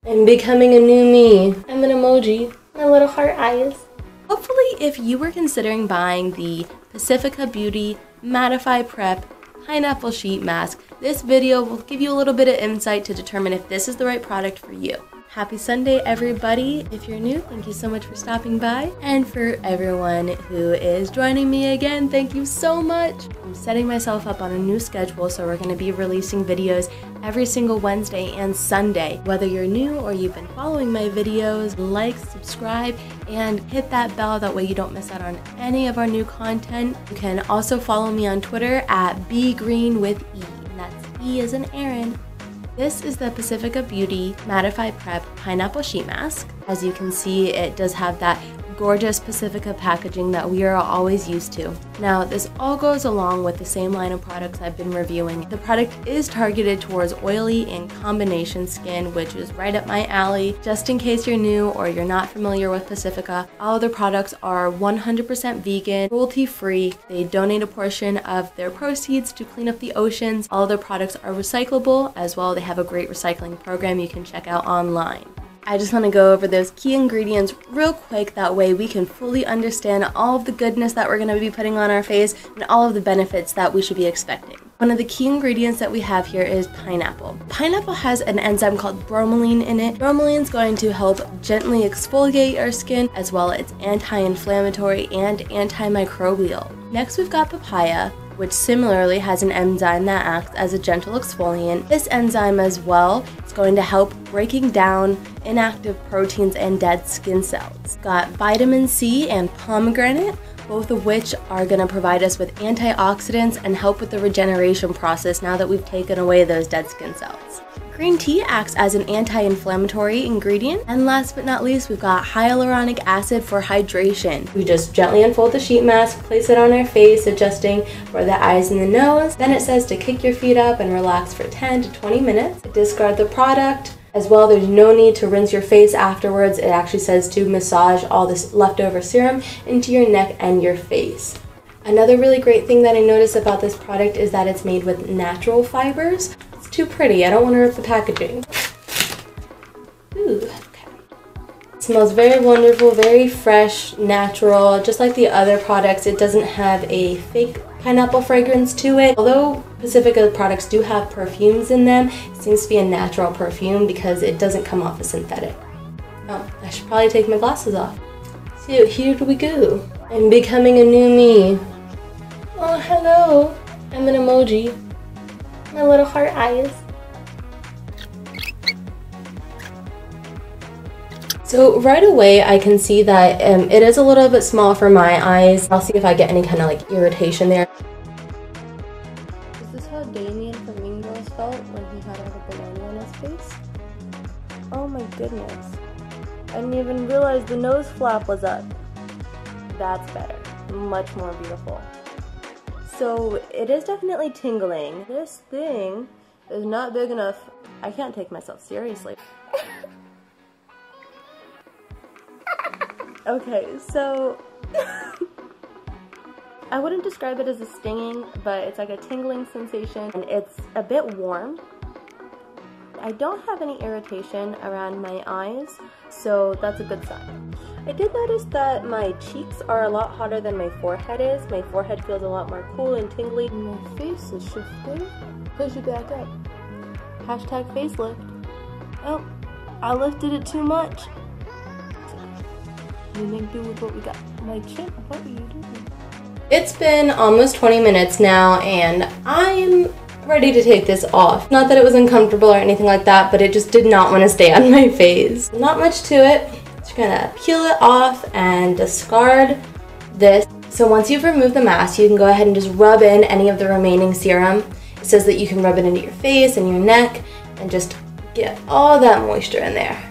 I'm becoming a new me. I'm an emoji. My little heart eyes. Hopefully, if you were considering buying the Pacifica Beauty Mattify Prep Pineapple Sheet Mask, this video will give you a little bit of insight to determine if this is the right product for you. Happy Sunday, everybody. If you're new, thank you so much for stopping by. And for everyone who is joining me again, thank you so much. I'm setting myself up on a new schedule, so we're going to be releasing videos every single Wednesday and Sunday. Whether you're new or you've been following my videos, like, subscribe, and hit that bell. That way you don't miss out on any of our new content. You can also follow me on Twitter at bgreenwithE, and that's E as in Aaron. This is the Pacifica Beauty Mattify Prep Pineapple Sheet Mask. As you can see, it does have that gorgeous Pacifica packaging that we are always used to. Now, this all goes along with the same line of products I've been reviewing. The product is targeted towards oily and combination skin, which is right up my alley. Just in case you're new or you're not familiar with Pacifica, all of their products are 100% vegan, cruelty-free. They donate a portion of their proceeds to clean up the oceans. All of their products are recyclable as well. They have a great recycling program you can check out online. I just want to go over those key ingredients real quick, that way we can fully understand all of the goodness that we're going to be putting on our face and all of the benefits that we should be expecting. One of the key ingredients that we have here is pineapple. Pineapple has an enzyme called bromelain in it. Bromelain is going to help gently exfoliate our skin, as well as it's anti-inflammatory and antimicrobial. Next, we've got papaya, which similarly has an enzyme that acts as a gentle exfoliant. This enzyme as well is going to help breaking down inactive proteins and dead skin cells. Got vitamin C and pomegranate, both of which are going to provide us with antioxidants and help with the regeneration process now that we've taken away those dead skin cells. Green tea acts as an anti-inflammatory ingredient. And last but not least, we've got hyaluronic acid for hydration. We just gently unfold the sheet mask, place it on our face, adjusting for the eyes and the nose. Then it says to kick your feet up and relax for 10 to 20 minutes. Discard the product. As well, there's no need to rinse your face afterwards. It actually says to massage all this leftover serum into your neck and your face. Another really great thing that I noticed about this product is that it's made with natural fibers. It's too pretty. I don't want to rip the packaging. Ooh, okay. It smells very wonderful, very fresh, natural. Just like the other products, it doesn't have a fake pineapple fragrance to it. Although Pacifica products do have perfumes in them, it seems to be a natural perfume because it doesn't come off as synthetic. Oh, I should probably take my glasses off. So here we go. I'm becoming a new me. Oh, hello. I'm an emoji. My little heart eyes. So right away I can see that it is a little bit small for my eyes. I'll see if I get any kind of like irritation there. Is this how Damien from Mean Girls felt when he had all the bologna on his face? Oh my goodness. I didn't even realize the nose flap was up. That's better. Much more beautiful. So it is definitely tingling. This thing is not big enough. I can't take myself seriously. Okay, so I wouldn't describe it as a stinging, but it's like a tingling sensation, and it's a bit warm. I don't have any irritation around my eyes, so that's a good sign. I did notice that my cheeks are a lot hotter than my forehead is. My forehead feels a lot more cool and tingly. My face is shifting. Push it back up. Hashtag facelift. Oh, I lifted it too much. We make do with what we got. My chin, what are you doing? It's been almost 20 minutes now, and I'm ready to take this off. Not that it was uncomfortable or anything like that, but it just did not want to stay on my face. Not much to it. Just gonna peel it off and discard this. So once you've removed the mask, you can go ahead and just rub in any of the remaining serum. It says that you can rub it into your face and your neck and just get all that moisture in there.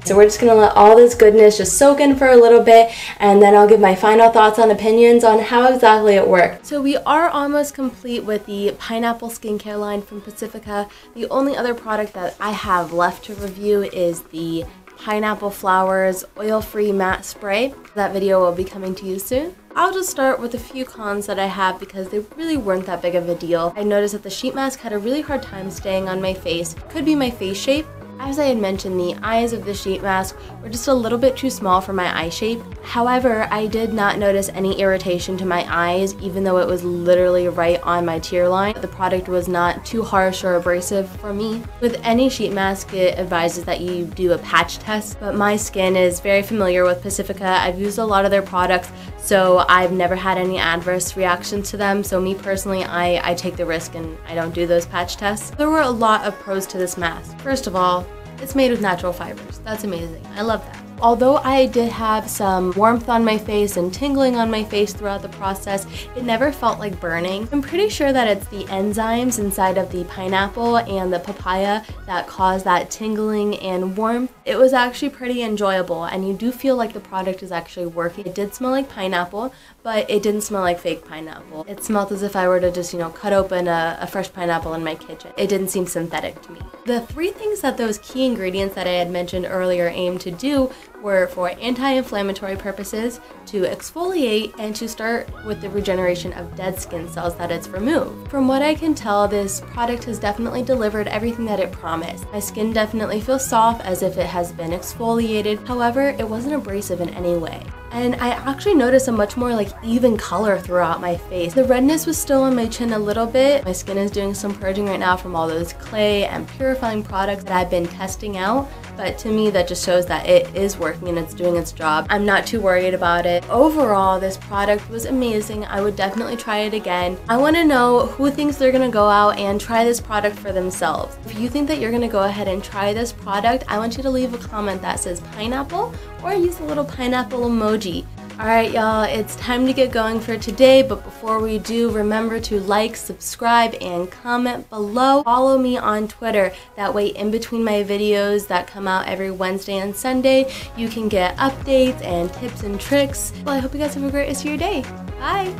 So we're just going to let all this goodness just soak in for a little bit, and then I'll give my final thoughts and opinions on how exactly it works. So we are almost complete with the pineapple skincare line from Pacifica. The only other product that I have left to review is the Pineapple Flowers Oil-Free Matte Spray. That video will be coming to you soon. I'll just start with a few cons that I have because they really weren't that big of a deal. I noticed that the sheet mask had a really hard time staying on my face. Could be my face shape, As I had mentioned, the eyes of the sheet mask were just a little bit too small for my eye shape. However, I did not notice any irritation to my eyes, even though it was literally right on my tear line. The product was not too harsh or abrasive for me. With any sheet mask, it advises that you do a patch test, but my skin is very familiar with Pacifica. I've used a lot of their products, so I've never had any adverse reactions to them. So me personally, I take the risk and I don't do those patch tests. There were a lot of pros to this mask. First of all, it's made with natural fibers. That's amazing. I love that. Although I did have some warmth on my face and tingling on my face throughout the process, it never felt like burning. I'm pretty sure that it's the enzymes inside of the pineapple and the papaya that cause that tingling and warmth. It was actually pretty enjoyable, and you do feel like the product is actually working. It did smell like pineapple, but it didn't smell like fake pineapple. It smelled as if I were to just, cut open a fresh pineapple in my kitchen. It didn't seem synthetic to me. The 3 things that those key ingredients that I had mentioned earlier aimed to do were for anti-inflammatory purposes, to exfoliate, and to start with the regeneration of dead skin cells that it's removed. From what I can tell, this product has definitely delivered everything that it promised. My skin definitely feels soft as if it has been exfoliated. However, it wasn't abrasive in any way. And I actually noticed a much more even color throughout my face. The redness was still on my chin a little bit. My skin is doing some purging right now from all those clay and purifying products that I've been testing out. But to me, that just shows that it is working and it's doing its job. I'm not too worried about it. Overall, this product was amazing. I would definitely try it again. I want to know who thinks they're going to go out and try this product for themselves. If you think that you're going to go ahead and try this product, I want you to leave a comment that says pineapple or use the little pineapple emoji. Alright y'all, it's time to get going for today, but before we do, remember to like, subscribe, and comment below. Follow me on Twitter. That way, in between my videos that come out every Wednesday and Sunday, you can get updates and tips and tricks. Well, I hope you guys have a great rest of your day. Bye!